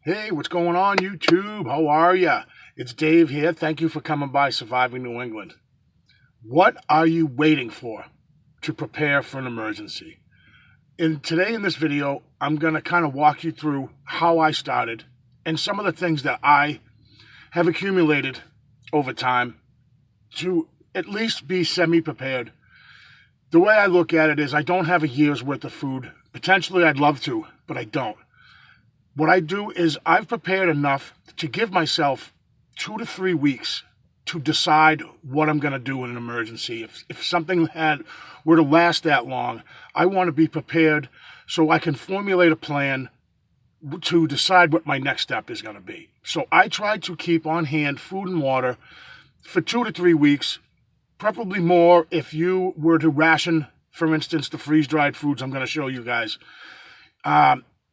Hey, what's going on, YouTube? How are ya? It's Dave here. Thank you for coming by Surviving New England. What are you waiting for to prepare for an emergency? Today in this video, I'm going to kind of walk you through how I started and some of the things that I have accumulated over time to at least be semi-prepared. The way I look at it is I don't have a year's worth of food. Potentially I'd love to, but I don't. What I do is I've prepared enough to give myself 2 to 3 weeks to decide what I'm going to do in an emergency. If something were to last that long, I want to be prepared so I can formulate a plan to decide what my next step is going to be. So I try to keep on hand food and water for 2 to 3 weeks, preferably more if you were to ration, for instance, the freeze-dried foods I'm going to show you guys.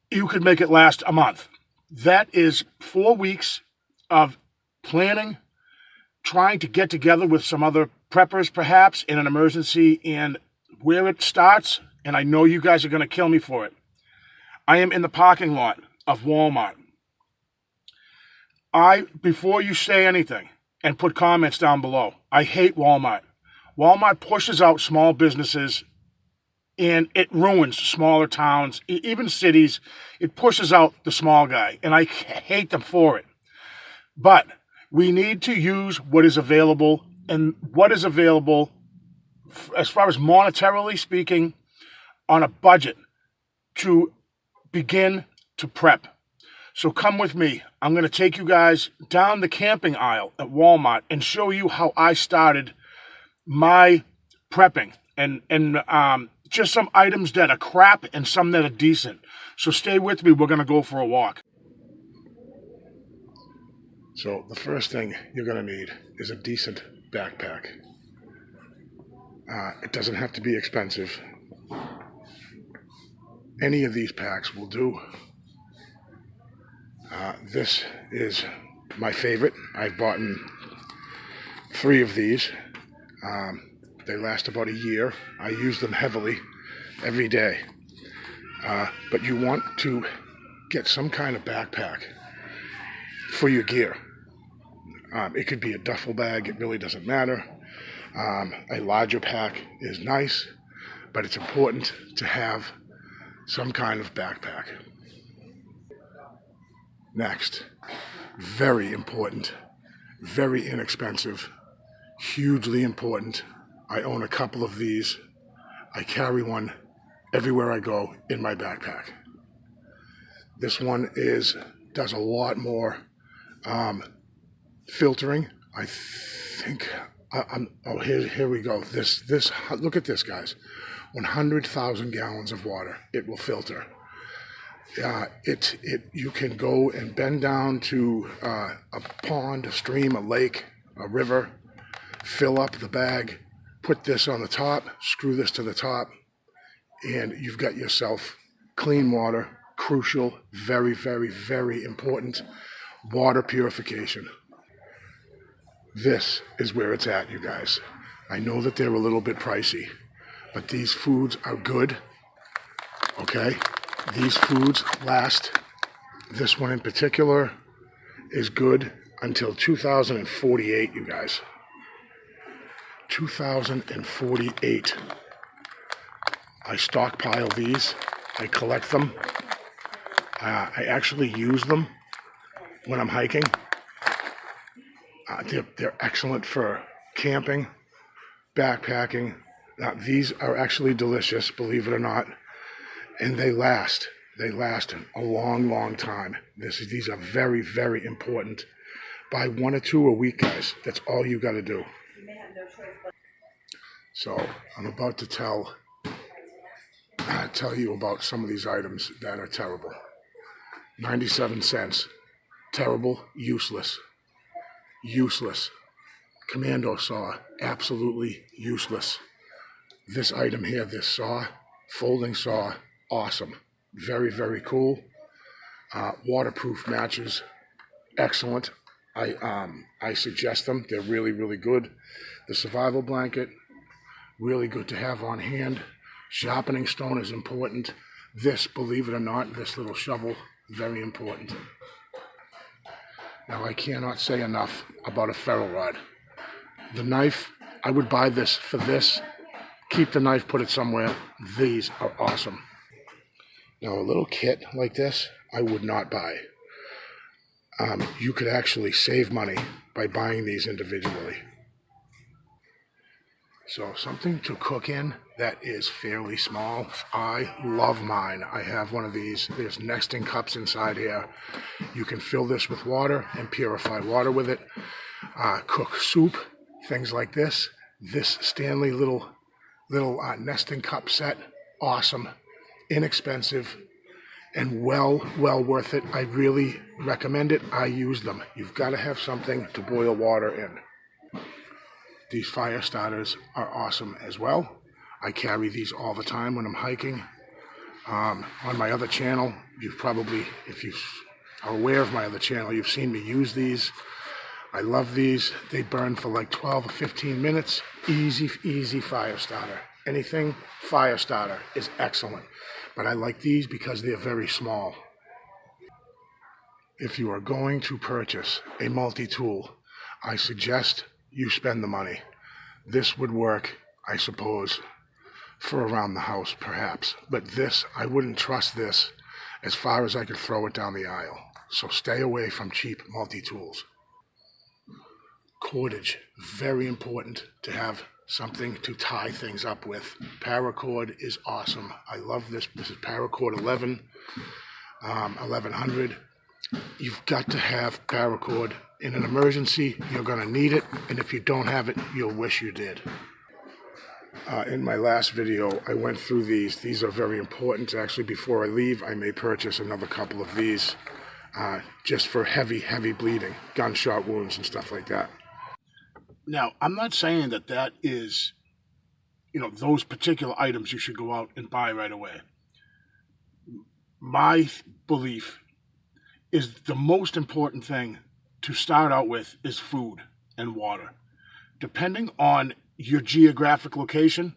You could make it last a month. That is 4 weeks of planning, trying to get together with some other preppers perhaps in an emergency, and where it starts, and I know you guys are going to kill me for it. I am in the parking lot of Walmart. Before you say anything and put comments down below, I hate Walmart. Walmart pushes out small businesses and it ruins smaller towns, even cities. It pushes out the small guy, and I hate them for it. But we need to use what is available, and what is available, as far as monetarily speaking, on a budget to begin to prep. So come with me. I'm going to take you guys down the camping aisle at Walmart and show you how I started my prepping and just some items that are crap and some that are decent. So stay with me. We're going to go for a walk. So the first thing you're going to need is a decent backpack. It doesn't have to be expensive. Any of these packs will do. This is my favorite. I've bought 3 of these. They last about a year. I use them heavily every day. But you want to get some kind of backpack for your gear. It could be a duffel bag. It really doesn't matter. A larger pack is nice, but it's important to have some kind of backpack. Next, very important, very inexpensive, hugely important. I own a couple of these. I carry one everywhere I go in my backpack. This one does a lot more filtering. I think oh, here we go. This look at this, guys. 100,000 gallons of water it will filter. You can go and bend down to a pond, a stream, a lake, a river, fill up the bag, put this on the top, screw this to the top, and you've got yourself clean water. Crucial, very, very, very important. Water purification. This is where it's at, you guys. I know that they're a little bit pricey, but these foods are good, okay? These foods last. This one in particular is good until 2048, you guys. 2048. I stockpile these. I collect them. I actually use them when I'm hiking. They're excellent for camping, backpacking. These are actually delicious, believe it or not, and they last. They last a long, long time. These are very, very important. Buy 1 or 2 a week, guys. That's all you got to do. So I'm about to tell you about some of these items that are terrible. 97 cents. Terrible, useless. Useless. Commando saw, absolutely useless. This item here, this saw, folding saw, awesome. Very, very cool. Waterproof matches, excellent. I suggest them. They're really, really good. The survival blanket, really good to have on hand. Sharpening stone is important. This, believe it or not, this little shovel, very important. Now, I cannot say enough about a ferro rod. The knife, I would buy this for this. Keep the knife, put it somewhere. These are awesome. Now, a little kit like this, I would not buy. You could actually save money by buying these individually. So something to cook in that is fairly small. I love mine. I have one of these. There's nesting cups inside here. You can fill this with water and purify water with it. Cook soup, things like this. This Stanley little nesting cup set, awesome, inexpensive, and well worth it. I really recommend it. I use them. You've got to have something to boil water in. These fire starters are awesome as well. I carry these all the time when I'm hiking. On my other channel, you've probably, if you are aware of my other channel, you've seen me use these. I love these. They burn for like 12 or 15 minutes. Easy fire starter. Anything fire starter is excellent. But I like these because they're very small. If you are going to purchase a multi-tool, I suggest you spend the money. This would work, I suppose, for around the house, perhaps. But this, I wouldn't trust this as far as I could throw it down the aisle. So stay away from cheap multi-tools. Cordage, very important to have something to tie things up with. Paracord is awesome. I love this. This is Paracord 1100. You've got to have paracord. In an emergency, you're going to need it, and if you don't have it, you'll wish you did. In my last video, I went through these. These are very important. Actually, before I leave, I may purchase another couple of these just for heavy bleeding, gunshot wounds and stuff like that. Now, I'm not saying that is, those particular items you should go out and buy right away. My belief is the most important thing to start out with is food and water. Depending on your geographic location,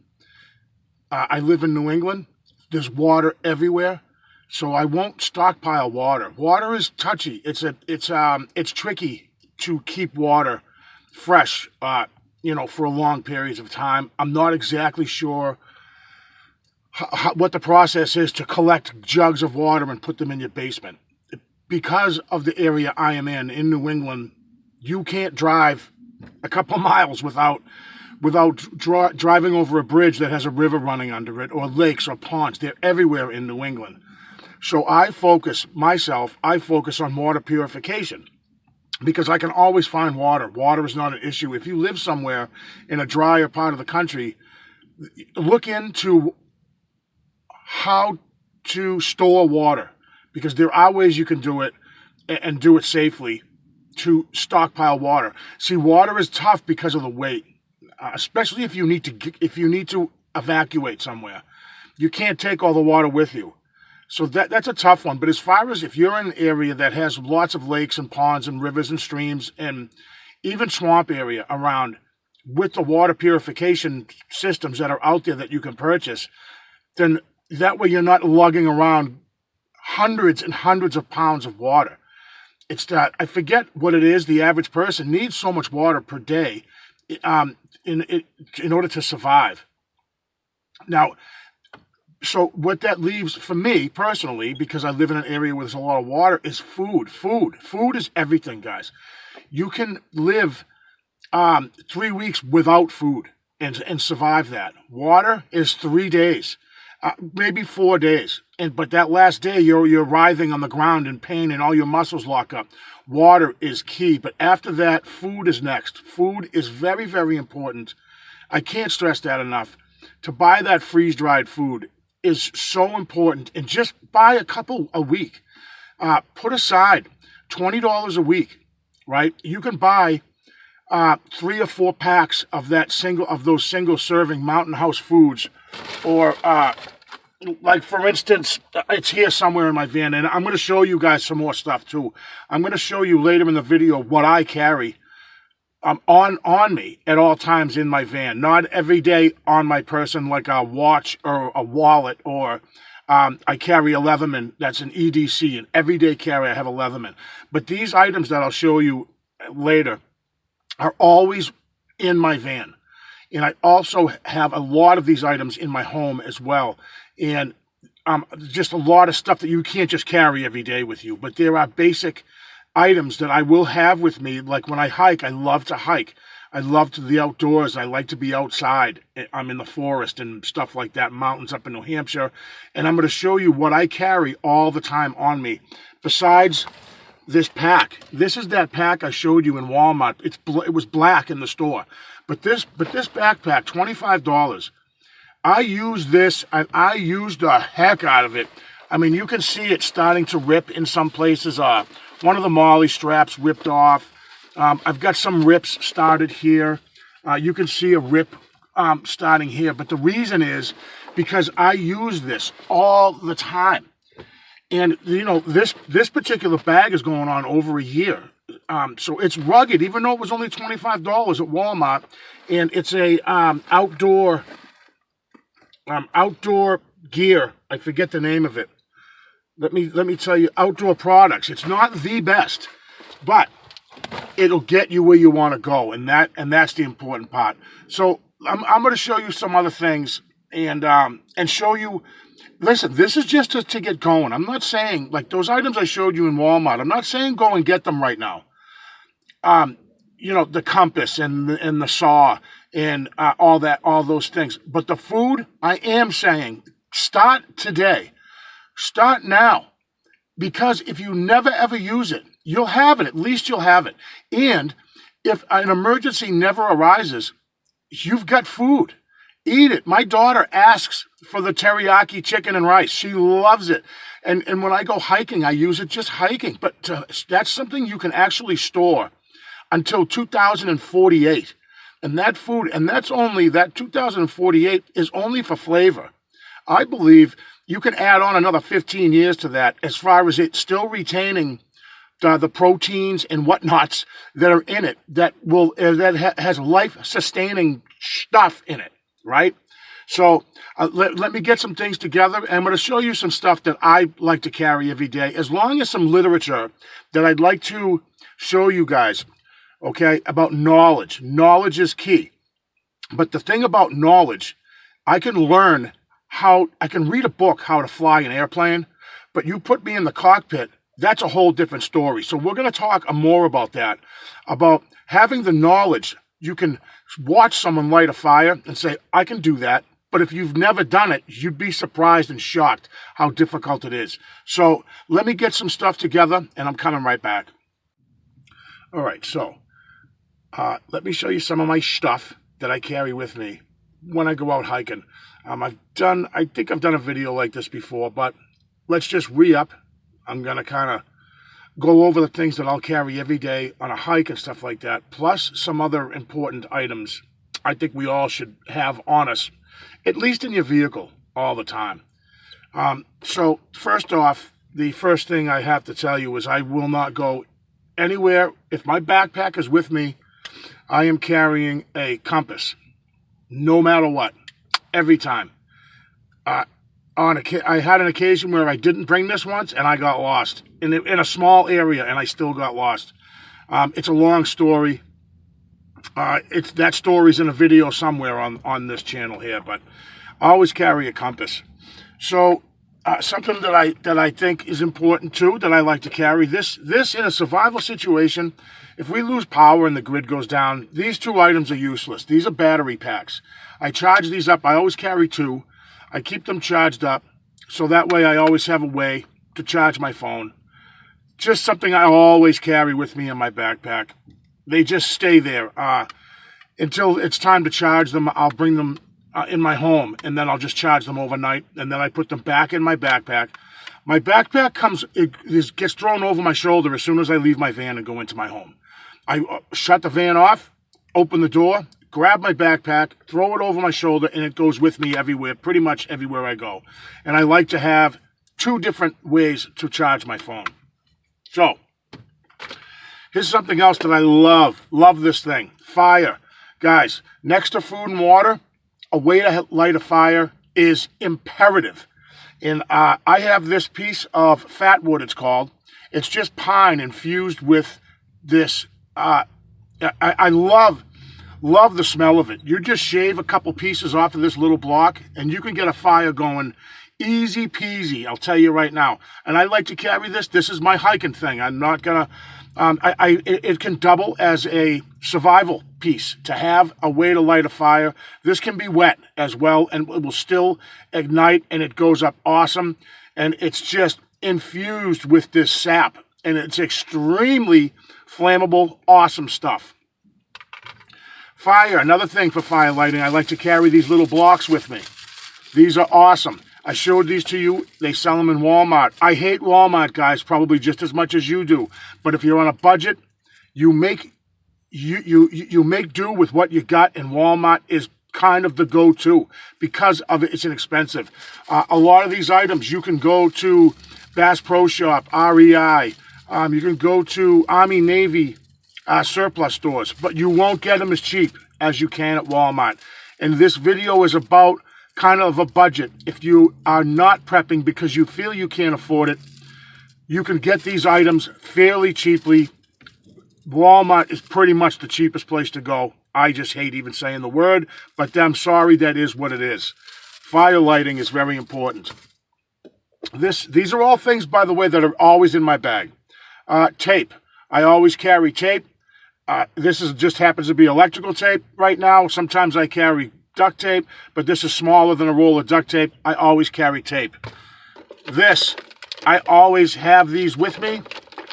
I live in New England. There's water everywhere, so I won't stockpile water. Water is touchy. It's tricky to keep water fresh, for long periods of time. I'm not exactly sure what the process is to collect jugs of water and put them in your basement. Because of the area I am in New England, you can't drive a couple of miles without driving over a bridge that has a river running under it, or lakes or ponds. They're everywhere in New England. So I focus on water purification because I can always find water. Water is not an issue. If you live somewhere in a drier part of the country, look into how to store water, because there are ways you can do it and do it safely to stockpile water. See, water is tough because of the weight, especially if you need to evacuate somewhere. You can't take all the water with you. So that's a tough one. But as far as if you're in an area that has lots of lakes and ponds and rivers and streams and even swamp area around, with the water purification systems that are out there that you can purchase, then that way you're not lugging around hundreds and hundreds of pounds of water. It's that, I forget what it is, the average person needs so much water per day in order to survive. Now, so what that leaves for me personally, because I live in an area where there's a lot of water, is food. Food is everything, guys. You can live 3 weeks without food and survive that. Water is 3 days. Maybe 4 days, but that last day you're writhing on the ground in pain and all your muscles lock up. Water is key, but after that, food is next. Food is very, very important. I can't stress that enough. To buy that freeze-dried food is so important, and just buy a couple a week. Put aside $20 a week, right? You can buy 3 or 4 packs of those single-serving Mountain House foods, or like, for instance, it's here somewhere in my van, and I'm going to show you guys some more stuff too. I'm going to show you later in the video what I carry on me at all times in my van. Not every day on my person, like a watch or a wallet or I carry a Leatherman. That's an EDC, an everyday carry. I have a Leatherman. But these items that I'll show you later are always in my van. And I also have a lot of these items in my home as well. And just a lot of stuff that you can't just carry every day with you. But there are basic items that I will have with me. Like when I hike, I love to hike. I love the outdoors. I like to be outside. I'm in the forest and stuff like that, mountains up in New Hampshire. And I'm going to show you what I carry all the time on me. Besides this pack. This is that pack I showed you in Walmart. It was black in the store. But this backpack, $25. I used this, and I used the heck out of it. I mean, you can see it starting to rip in some places. One of the MOLLE straps ripped off. I've got some rips started here. You can see a rip starting here. But the reason is because I use this all the time. And, you know, this particular bag is going on over a year. So it's rugged, even though it was only $25 at Walmart. And it's a outdoor gear. I forget the name of it. Let me tell you, Outdoor Products. It's not the best, but it'll get you where you want to go, and that's the important part. So I'm going to show you some other things and show you. Listen, this is just to get going. I'm not saying, like those items I showed you in Walmart, I'm not saying go and get them right now. You know, the compass and the saw and all those things. But the food, I am saying, start today. Start now. Because if you never ever use it, you'll have it. At least you'll have it. And if an emergency never arises, you've got food. Eat it. My daughter asks for the teriyaki chicken and rice. She loves it. And when I go hiking, I use it just hiking. But that's something you can actually store until 2048. And that food, and that 2048 is only for flavor. I believe you can add on another 15 years to that as far as it still retaining the proteins and whatnots that are in it that has life-sustaining stuff in it, right? So let me get some things together. I'm going to show you some stuff that I like to carry every day, as long as some literature that I'd like to show you guys, okay, about knowledge. Knowledge is key. But the thing about knowledge, I can read a book how to fly an airplane, but you put me in the cockpit, that's a whole different story. So we're going to talk more about that, about having the knowledge. You can watch someone light a fire and say, I can do that. But if you've never done it, you'd be surprised and shocked how difficult it is. So let me get some stuff together, and I'm coming right back. All right, so let me show you some of my stuff that I carry with me when I go out hiking. I think I've done a video like this before, but let's just re-up. I'm going to kind of go over the things that I'll carry every day on a hike and stuff like that, plus some other important items I think we all should have on us, at least in your vehicle, all the time. So first off, the first thing I have to tell you is I will not go anywhere. If my backpack is with me, I am carrying a compass, no matter what, every time. I had an occasion where I didn't bring this once, and I got lost in a small area, and I still got lost. It's a long story. That story's in a video somewhere on this channel here, but I always carry a compass. So something that I think is important too, that I like to carry, this in a survival situation, if we lose power and the grid goes down, these two items are useless. These are battery packs. I charge these up. I always carry two. I keep them charged up, so that way I always have a way to charge my phone. Just something I always carry with me in my backpack. They just stay there until it's time to charge them. I'll bring them in my home, and then I'll just charge them overnight, and then I put them back in my backpack. My backpack gets thrown over my shoulder as soon as I leave my van and go into my home. I shut the van off, open the door, grab my backpack, throw it over my shoulder, and it goes with me everywhere, pretty much everywhere I go. And I like to have two different ways to charge my phone. So, here's something else that I love. Love this thing. Fire. Guys, next to food and water, a way to light a fire is imperative. And I have this piece of fat wood, it's called. It's just pine infused with this. I love the smell of it. You just shave a couple pieces off of this little block, and you can get a fire going easy peasy, I'll tell you right now. And I like to carry this. This is my hiking thing. I'm not going to... it can double as a survival piece to have a way to light a fire. This can be wet as well, and it will still ignite, and it goes up awesome. And it's just infused with this sap, and it's extremely flammable, awesome stuff. Fire, another thing for fire lighting, I like to carry these little blocks with me. These are awesome. I showed these to you. They sell them in Walmart. I hate Walmart, guys, probably just as much as you do. But if you're on a budget, you make do with what you got, and Walmart is kind of the go-to because of it. It's inexpensive. A lot of these items, you can go to Bass Pro Shop, REI. You can go to Army Navy surplus stores, but you won't get them as cheap as you can at Walmart. And this video is about kind of a budget. If you are not prepping because you feel you can't afford it, you can get these items fairly cheaply. Walmart is pretty much the cheapest place to go. I just hate even saying the word, but I'm sorry, that is what it is. Fire lighting is very important. These are all things, by the way, that are always in my bag. Tape. I always carry tape. This just happens to be electrical tape right now. Sometimes I carry duct tape, but this is smaller than a roll of duct tape. I always carry tape. This, I always have these with me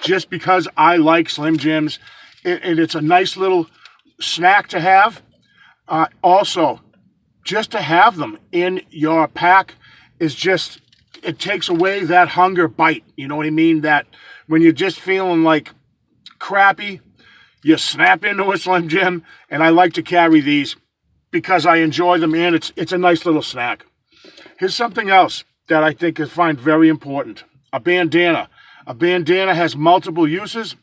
just because I like Slim Jims. And it's a nice little snack to have. Also, just to have them in your pack is just, it takes away that hunger bite. You know what I mean? That when you're just feeling like crappy, you snap into a Slim Jim, and I like to carry these because I enjoy them, and it's a nice little snack. Here's something else that I think I find very important. A bandana. A bandana has multiple uses.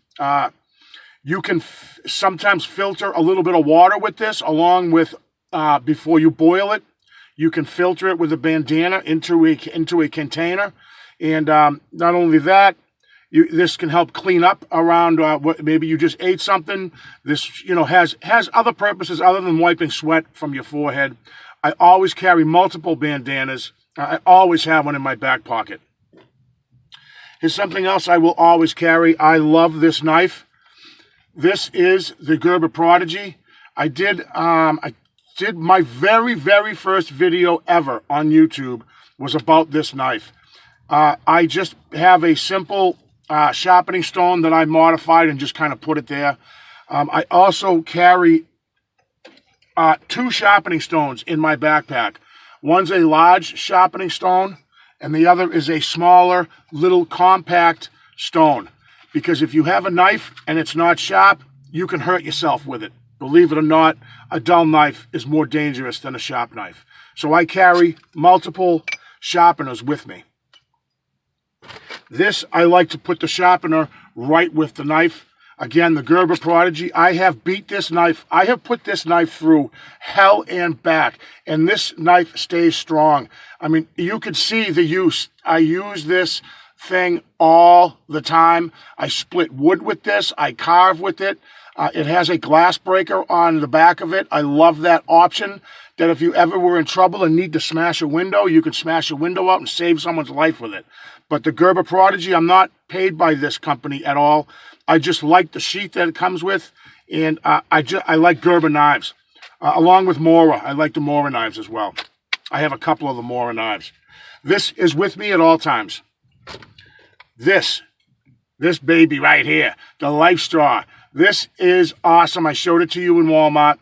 You can sometimes filter a little bit of water with this along with, before you boil it. You can filter it with a bandana into a container. And not only that, this can help clean up around what maybe you just ate something. This, has other purposes other than wiping sweat from your forehead. I always carry multiple bandanas. I always have one in my back pocket. Here's something else I will always carry. I love this knife. This is the Gerber Prodigy. I did my very, very first video ever on YouTube was about this knife. I just have a simple sharpening stone that I modified and just kind of put it there. I also carry 2 sharpening stones in my backpack. One's a large sharpening stone, and the other is a smaller, little compact stone. Because if you have a knife and it's not sharp, you can hurt yourself with it. Believe it or not, a dull knife is more dangerous than a sharp knife. So I carry multiple sharpeners with me. This, I like to put the sharpener right with the knife. Again, the Gerber Prodigy. I have beat this knife. I have put this knife through hell and back, and this knife stays strong. I mean, you could see the use. I use this thing all the time. I split wood with this. I carve with it. It has a glass breaker on the back of it. I love that option, that if you ever were in trouble and need to smash a window, you can smash a window out and save someone's life with it. But the Gerber Prodigy, I'm not paid by this company at all. I just like the sheath that it comes with, and I like Gerber knives. Along with Mora, I like the Mora knives as well. I have a couple of the Mora knives. This is with me at all times. This baby right here, the LifeStraw. This is awesome. I showed it to you in Walmart.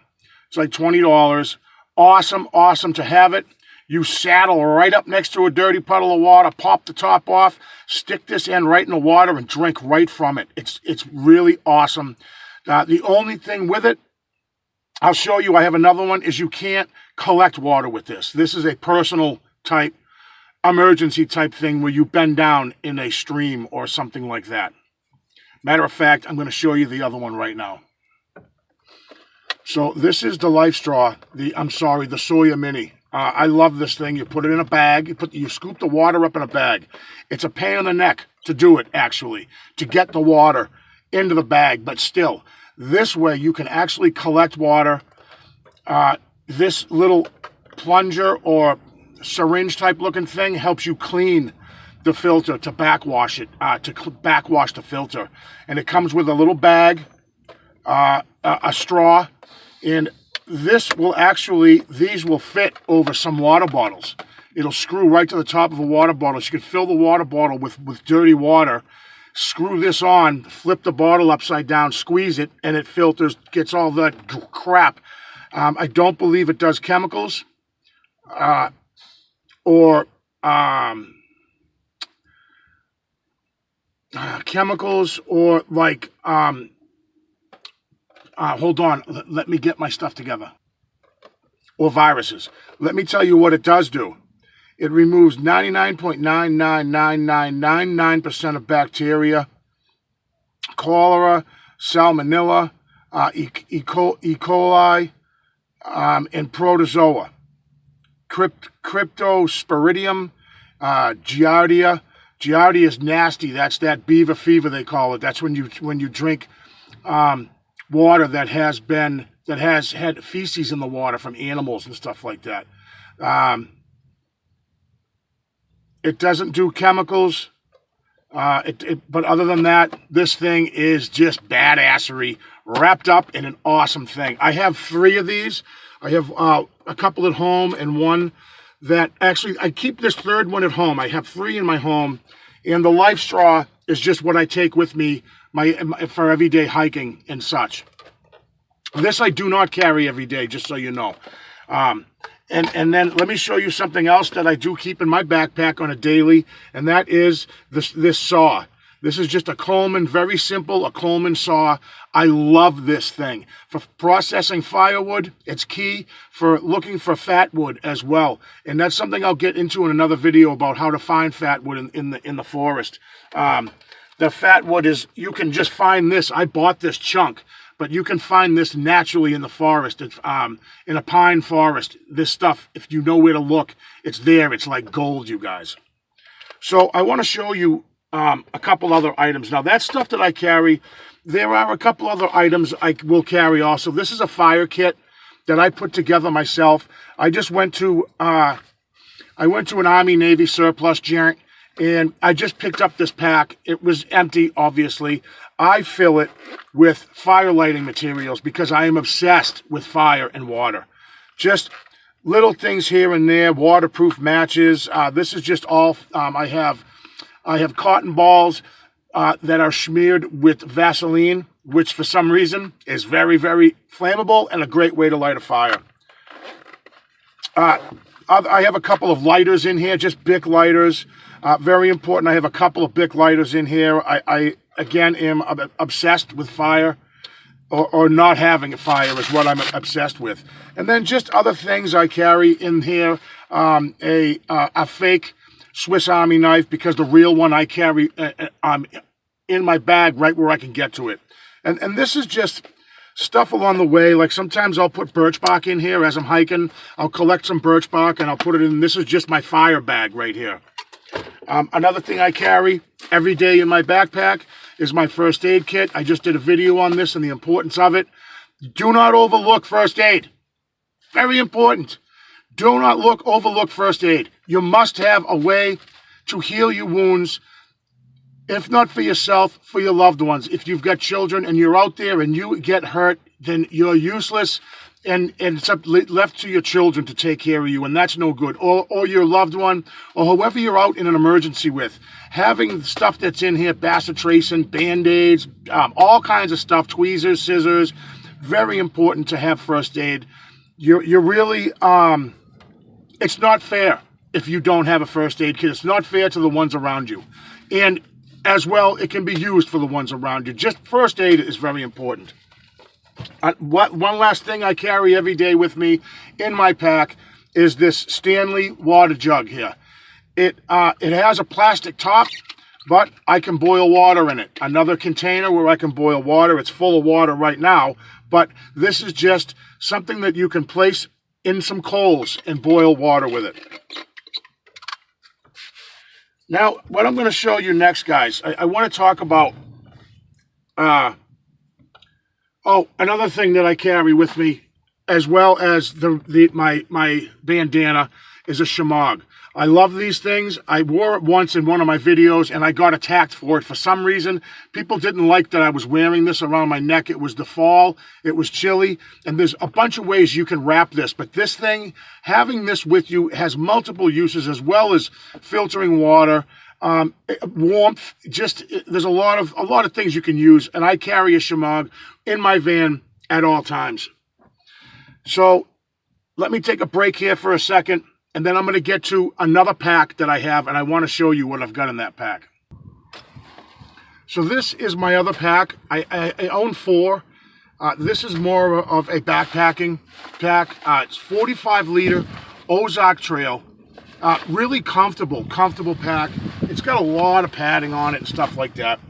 It's like $20. Awesome, awesome to have it. You saddle right up next to a dirty puddle of water, pop the top off, stick this end right in the water, and drink right from it. It's really awesome. The only thing with it, I'll show you, I have another one, is you can't collect water with this. This is a personal type, emergency type thing where you bend down in a stream or something like that. Matter of fact, I'm going to show you the other one right now. So this is the LifeStraw, the Sawyer Mini. I love this thing. You put it in a bag. You scoop the water up in a bag. It's a pain in the neck to do it, actually, to get the water into the bag. But still, this way you can actually collect water. This little plunger or syringe type looking thing helps you clean the filter to backwash it, backwash the filter. And it comes with a little bag, a straw, and these will fit over some water bottles. It'll screw right to the top of a water bottle. So you can fill the water bottle with dirty water, screw this on, flip the bottle upside down, squeeze it, and it filters, gets all that crap. I don't believe it does chemicals or like, hold on, let me get my stuff together. Or viruses. Let me tell you what it does do. It removes 99.999999% of bacteria, cholera, salmonella, E. coli, and protozoa. Cryptosporidium, Giardia. Giardia is nasty. That's that beaver fever they call it. That's when you drink water that has had feces in the water from animals and stuff like that. It doesn't do chemicals, but other than that, this thing is just badassery wrapped up in an awesome thing. I have 3 of these. I have a couple at home and one that actually, I keep this 3rd one at home. I have 3 in my home, and the Life Straw is just what I take with me for everyday hiking and such. This I do not carry every day, just so you know. And then let me show you something else that I do keep in my backpack on a daily, and that is this saw. This is just a Coleman, very simple, a Coleman saw. I love this thing. For processing firewood, it's key. For looking for fat wood as well. And that's something I'll get into in another video about how to find fat wood in the forest. The fat wood is, you can just find this. I bought this chunk, but you can find this naturally in the forest. It's, in a pine forest. This stuff, if you know where to look, it's there. It's like gold, you guys. So I want to show you a couple other items. Now, that stuff that I carry, there are a couple other items I will carry also. This is a fire kit that I put together myself. I just went to an Army-Navy surplus joint, and I just picked up this pack. It was empty, obviously. I fill it with fire lighting materials because I am obsessed with fire and water. Just little things here and there, waterproof matches. This is just all, I have cotton balls that are smeared with Vaseline, which for some reason is very, very flammable and a great way to light a fire. I have a couple of lighters in here, just Bic lighters. Very important. I have a couple of Bic lighters in here. I again, am obsessed with fire, or not having a fire is what I'm obsessed with. And then just other things I carry in here, a fake Swiss Army knife, because the real one I carry in my bag right where I can get to it. And this is just stuff along the way. Like sometimes I'll put birch bark in here as I'm hiking. I'll collect some birch bark and I'll put it in. This is just my fire bag right here. Another thing I carry every day in my backpack is my first aid kit. I just did a video on this and the importance of it. Do not overlook first aid. Very important. Do not overlook first aid. You must have a way to heal your wounds, if not for yourself, for your loved ones. If you've got children and you're out there and you get hurt, then you're useless, and it's left to your children to take care of you, and that's no good. Or your loved one, or whoever you're out in an emergency with. Having stuff that's in here, bacitracin, Band-Aids, all kinds of stuff, tweezers, scissors, very important to have first aid. You're really, it's not fair if you don't have a first aid kit. It's not fair to the ones around you. And as well, it can be used for the ones around you. Just first aid is very important. One last thing I carry every day with me in my pack is this Stanley water jug here. It has a plastic top, but I can boil water in it. Another container where I can boil water. It's full of water right now, but this is just something that you can place in some coals and boil water with it. Now, what I'm going to show you next, guys, I want to talk about, another thing that I carry with me, as well as my bandana, is a shemagh. I love these things. I wore it once in one of my videos, and I got attacked for it. For some reason, people didn't like that I was wearing this around my neck. It was the fall. It was chilly. And there's a bunch of ways you can wrap this. But this thing, having this with you, has multiple uses, as well as filtering water, warmth. There's a lot of things you can use. And I carry a shemagh in my van at all times. So let me take a break here for a second. And then I'm going to get to another pack that I have, and I want to show you what I've got in that pack. So this is my other pack. I own 4. This is more of a backpacking pack. It's 45-liter Ozark Trail. Really comfortable pack. It's got a lot of padding on it and stuff like that.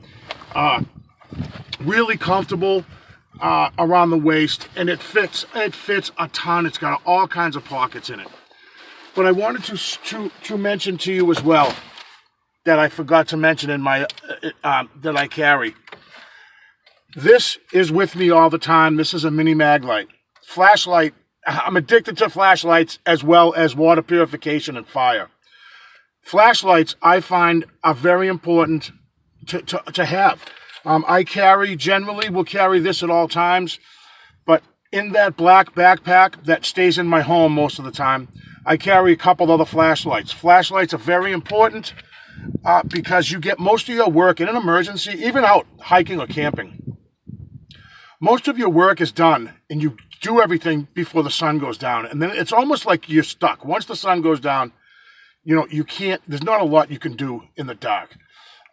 Really comfortable around the waist, and it fits a ton. It's got all kinds of pockets in it. But I wanted to mention to you as well that I forgot to mention in my that I carry. This is with me all the time. This is a mini mag light. Flashlight. I'm addicted to flashlights as well as water purification and fire. Flashlights I find are very important to have. I generally will carry this at all times, but in that black backpack that stays in my home most of the time, I carry a couple other flashlights. Flashlights are very important because you get most of your work in an emergency, even out hiking or camping. Most of your work is done and you do everything before the sun goes down. And then it's almost like you're stuck. Once the sun goes down, there's not a lot you can do in the dark.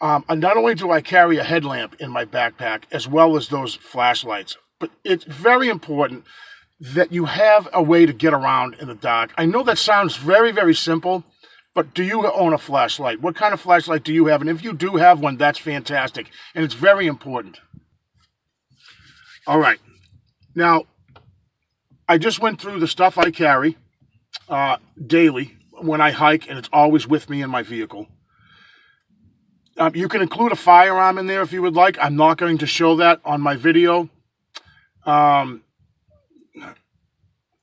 And not only do I carry a headlamp in my backpack as well as those flashlights, but it's very important that you have a way to get around in the dark. I know that sounds very, very simple, but do you own a flashlight? What kind of flashlight do you have? And if you do have one, that's fantastic. And it's very important. All right. Now, I just went through the stuff I carry daily when I hike, and it's always with me in my vehicle. You can include a firearm in there if you would like. I'm not going to show that on my video.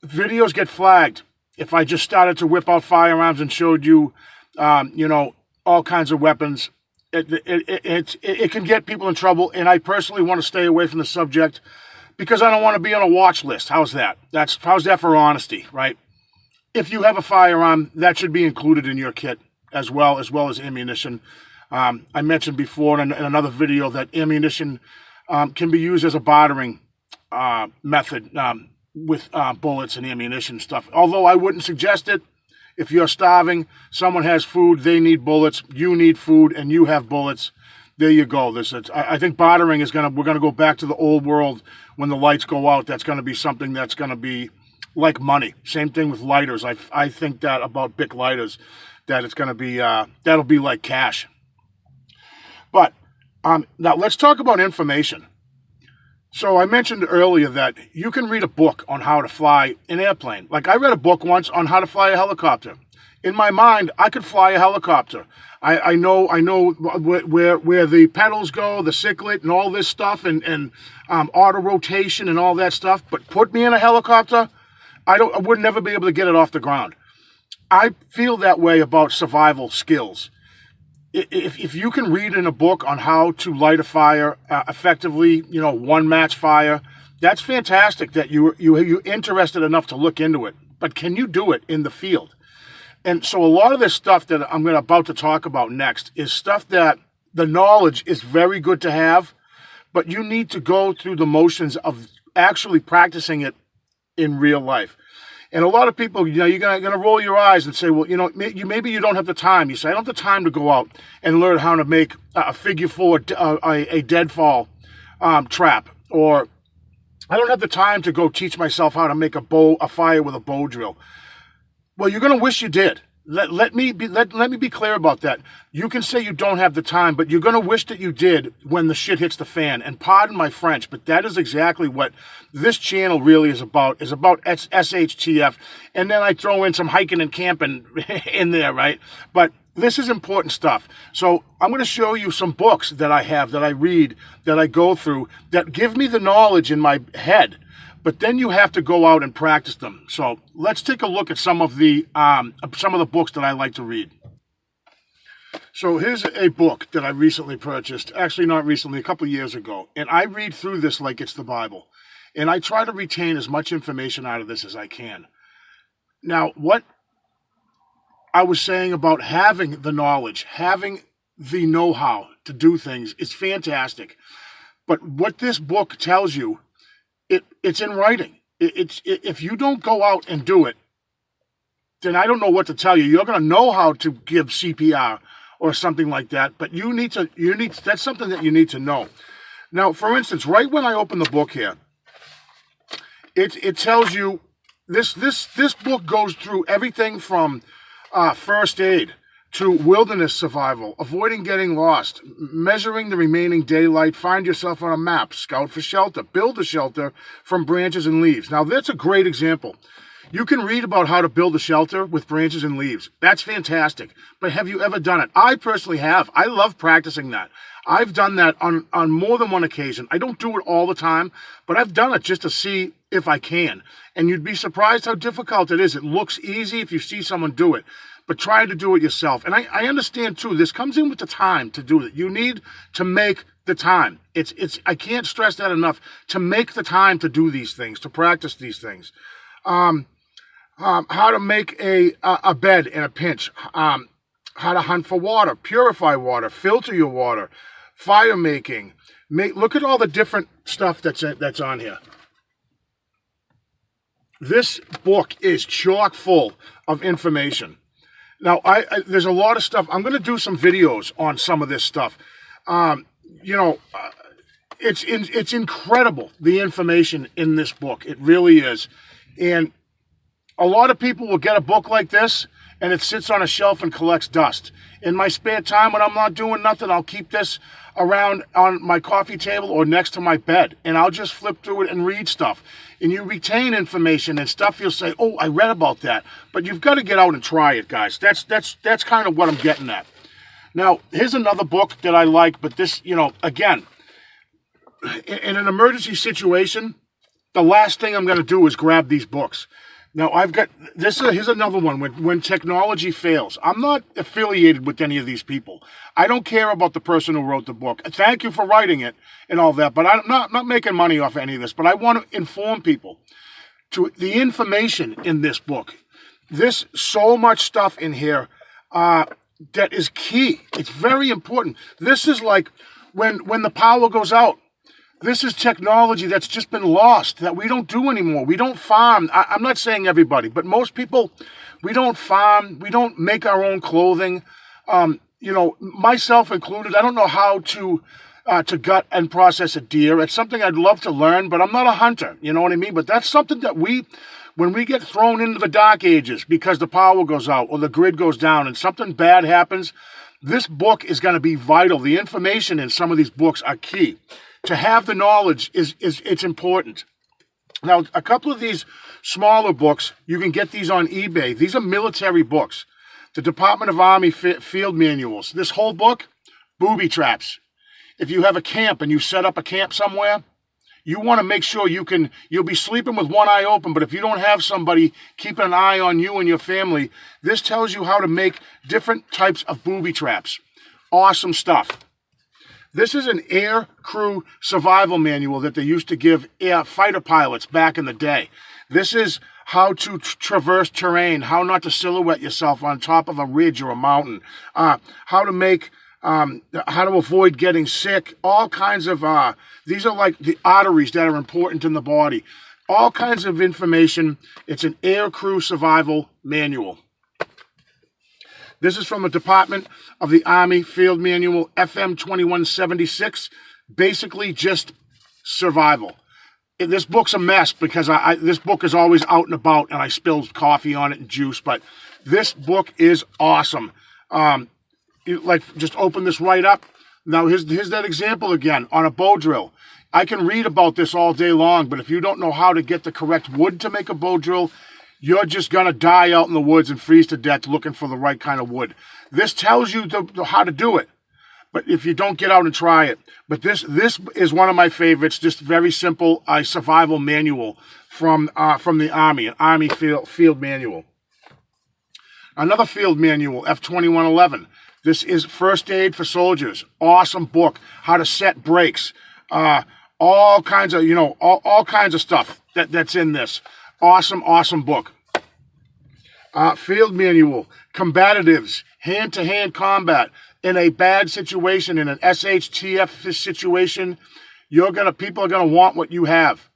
Videos get flagged if I just started to whip out firearms and showed you, all kinds of weapons. It can get people in trouble, and I personally want to stay away from the subject because I don't want to be on a watch list. How's that? How's that for honesty, right? If you have a firearm, that should be included in your kit as well as ammunition. I mentioned before in another video that ammunition can be used as a bartering method with bullets and ammunition stuff. Although I wouldn't suggest it. If you're starving, someone has food, they need bullets, you need food, and you have bullets, there you go. I think bartering we're going to go back to the old world when the lights go out. That's going to be something that's going to be like money. Same thing with lighters. I think that about Bic lighters, that it's going to be, that'll be like cash. But now let's talk about information. So I mentioned earlier that you can read a book on how to fly an airplane. Like I read a book once on how to fly a helicopter. In my mind, I could fly a helicopter. I know where the pedals go, the cyclet, and all this stuff, and auto rotation and all that stuff. But put me in a helicopter, I would never be able to get it off the ground. I feel that way about survival skills. If you can read in a book on how to light a fire effectively, one match fire, that's fantastic that you're interested enough to look into it. But can you do it in the field? And so a lot of this stuff that I'm about to talk about next is stuff that the knowledge is very good to have, but you need to go through the motions of actually practicing it in real life. And a lot of people, you're going to roll your eyes and say, well, maybe you don't have the time. You say, I don't have the time to go out and learn how to make a figure four, a deadfall trap. Or I don't have the time to go teach myself how to make a fire with a bow drill. Well, you're going to wish you did, Let me be clear about that. You can say you don't have the time, but you're going to wish that you did when the shit hits the fan. And pardon my French, but that is exactly what this channel really is about. Is about SHTF, and then I throw in some hiking and camping in there, right? But this is important stuff. So I'm going to show you some books that I have, that I read, that I go through, that give me the knowledge in my head. But then you have to go out and practice them. So let's take a look at some of the books that I like to read. So here's a book that I recently purchased. Actually, not recently, a couple of years ago. And I read through this like it's the Bible. And I try to retain as much information out of this as I can. Now, what I was saying about having the knowledge, having the know-how to do things is fantastic. But what this book tells you, it's in writing. If you don't go out and do it, then I don't know what to tell you. You're going to know how to give CPR or something like that, but that's something that you need to know. Now, for instance, right when I open the book here, it tells you this book goes through everything from first aid to wilderness survival, avoiding getting lost, measuring the remaining daylight, find yourself on a map, scout for shelter, build a shelter from branches and leaves. Now, that's a great example. You can read about how to build a shelter with branches and leaves. That's fantastic. But have you ever done it? I personally have. I love practicing that. I've done that on more than one occasion. I don't do it all the time, but I've done it just to see if I can. And you'd be surprised how difficult it is. It looks easy if you see someone do it, but try to do it yourself. And I understand too, this comes in with the time to do it. You need to make the time. I can't stress that enough, to make the time to do these things, to practice these things. How to make a bed in a pinch, how to hunt for water, purify water, filter your water, fire making. Look at all the different stuff that's on here. This book is chock full of information. Now, there's a lot of stuff. I'm going to do some videos on some of this stuff. It's incredible, the information in this book. It really is. And a lot of people will get a book like this, and it sits on a shelf and collects dust. In my spare time, when I'm not doing nothing, I'll keep this around on my coffee table or next to my bed, and I'll just flip through it and read stuff. And you retain information and stuff. You'll say, "Oh, I read about that," but you've got to get out and try it, guys. That's kind of what I'm getting at. Now, here's another book that I like, but this, again, in an emergency situation, the last thing I'm going to do is grab these books. Now, I've got this. Here's another one. When technology fails, I'm not affiliated with any of these people. I don't care about the person who wrote the book. Thank you for writing it and all that, but I'm not making money off any of this. But I want to inform people to the information in this book. There's so much stuff in here that is key. It's very important. This is like when the power goes out. This is technology that's just been lost, that we don't do anymore. We don't farm. I'm not saying everybody, but most people, we don't farm. We don't make our own clothing. Myself included, I don't know how to gut and process a deer. It's something I'd love to learn, but I'm not a hunter. You know what I mean? But that's something that when we get thrown into the dark ages because the power goes out or the grid goes down and something bad happens, this book is going to be vital. The information in some of these books are key. To have the knowledge it's important. Now, a couple of these smaller books, you can get these on eBay. These are military books. The Department of Army field manuals. This whole book, booby traps. If you have a camp and you set up a camp somewhere, you want to make sure you'll be sleeping with one eye open, but if you don't have somebody keeping an eye on you and your family, this tells you how to make different types of booby traps. Awesome stuff. This is an air crew survival manual that they used to give fighter pilots back in the day. This is how to traverse terrain, how not to silhouette yourself on top of a ridge or a mountain, how to avoid getting sick, all kinds of, these are like the arteries that are important in the body. All kinds of information. It's an air crew survival manual. This is from the Department of the Army Field Manual, FM 2176, basically just survival. this book's a mess because this book is always out and about and I spill coffee on it and juice, but this book is awesome. Just open this right up. Now, here's that example again on a bow drill. I can read about this all day long, but if you don't know how to get the correct wood to make a bow drill, you're just going to die out in the woods and freeze to death looking for the right kind of wood. This tells you how to do it, but if you don't get out and try it. But this is one of my favorites, just very simple, a survival manual from the Army, an Army field manual. Another field manual, F2111. This is First Aid for Soldiers. Awesome book. How to set brakes. All kinds of, all kinds of stuff that's in this. Awesome book. Field manual. Combatives. Hand-to-hand combat. In a bad situation, in an SHTF situation, people are gonna want what you have.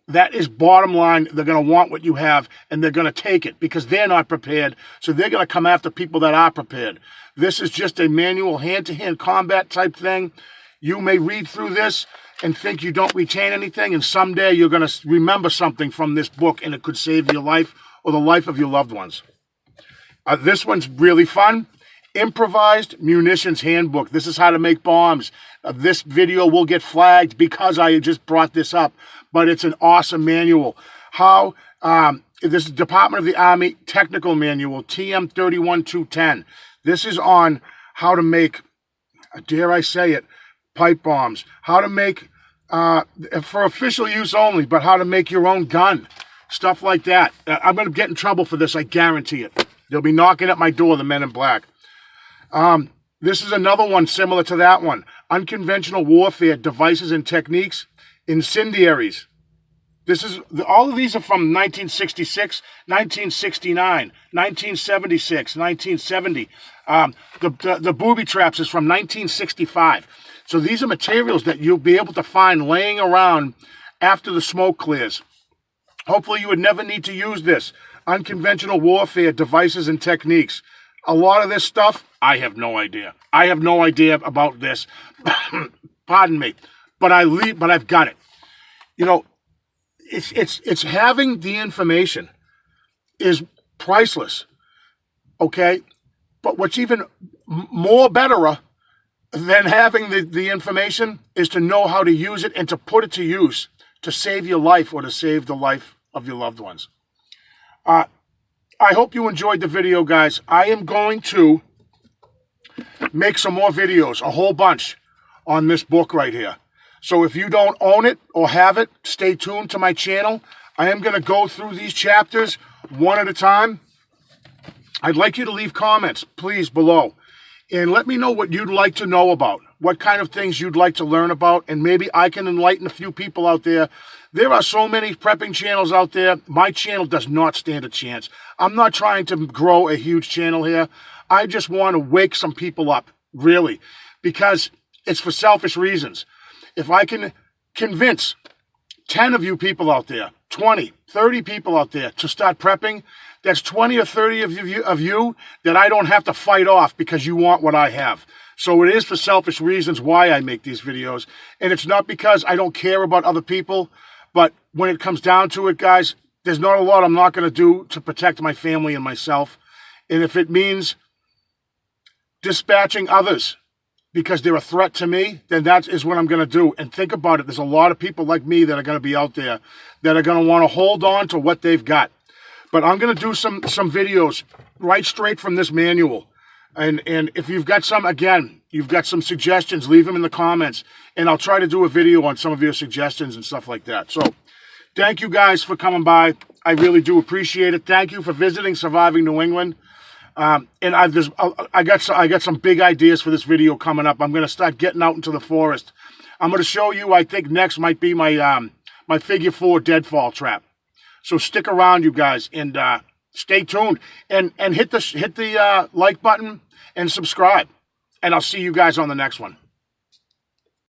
That is bottom line. They're going to want what you have, and they're going to take it because they're not prepared. So they're going to come after people that are prepared. This is just a manual hand-to-hand combat type thing. You may read through this and think you don't retain anything, and someday you're going to remember something from this book, and it could save your life or the life of your loved ones. This one's really fun. Improvised Munitions Handbook. This is how to make bombs. This video will get flagged because I just brought this up, but it's an awesome manual. This is Department of the Army Technical Manual, TM31210. This is on how to make, dare I say it, pipe bombs. How to make, for official use only, but how to make your own gun. Stuff like that. I'm going to get in trouble for this, I guarantee it. They'll be knocking at my door, the Men in Black. This is another one similar to that one. Unconventional Warfare Devices and Techniques. Incendiaries. All of these are from 1966, 1969, 1976, 1970. The booby traps is from 1965. So these are materials that you'll be able to find laying around after the smoke clears. Hopefully you would never need to use this. Unconventional Warfare Devices and Techniques. A lot of this stuff, I have no idea. I have no idea about this. Pardon me. But I've got it. It's having the information is priceless. Okay? But what's even more better than having the information is to know how to use it and to put it to use to save your life or to save the life of your loved ones. I hope you enjoyed the video, guys. I am going to make some more videos, a whole bunch, on this book right here. So if you don't own it or have it, stay tuned to my channel. I am going to go through these chapters one at a time. I'd like you to leave comments, please, below. And let me know what you'd like to know about, what kind of things you'd like to learn about, and maybe I can enlighten a few people out there. There are so many prepping channels out there. My channel does not stand a chance. I'm not trying to grow a huge channel here. I just want to wake some people up, really, because it's for selfish reasons. If I can convince 10 of you people out there, 20, 30 people out there to start prepping, that's 20 or 30 of you that I don't have to fight off because you want what I have. So it is for selfish reasons why I make these videos. And it's not because I don't care about other people, but when it comes down to it, guys, there's not a lot I'm not going to do to protect my family and myself. And if it means dispatching others because they're a threat to me, then that is what I'm going to do. And think about it. There's a lot of people like me that are going to be out there that are going to want to hold on to what they've got. But I'm going to do some videos right straight from this manual. And if you've got some, again, you've got some suggestions, leave them in the comments. And I'll try to do a video on some of your suggestions and stuff like that. So thank you guys for coming by. I really do appreciate it. Thank you for visiting Surviving New England. And I got some big ideas for this video coming up. I'm going to start getting out into the forest. I'm going to show you, I think next might be my my figure 4 deadfall trap. So stick around, you guys, and stay tuned and hit the like button and subscribe. And I'll see you guys on the next one.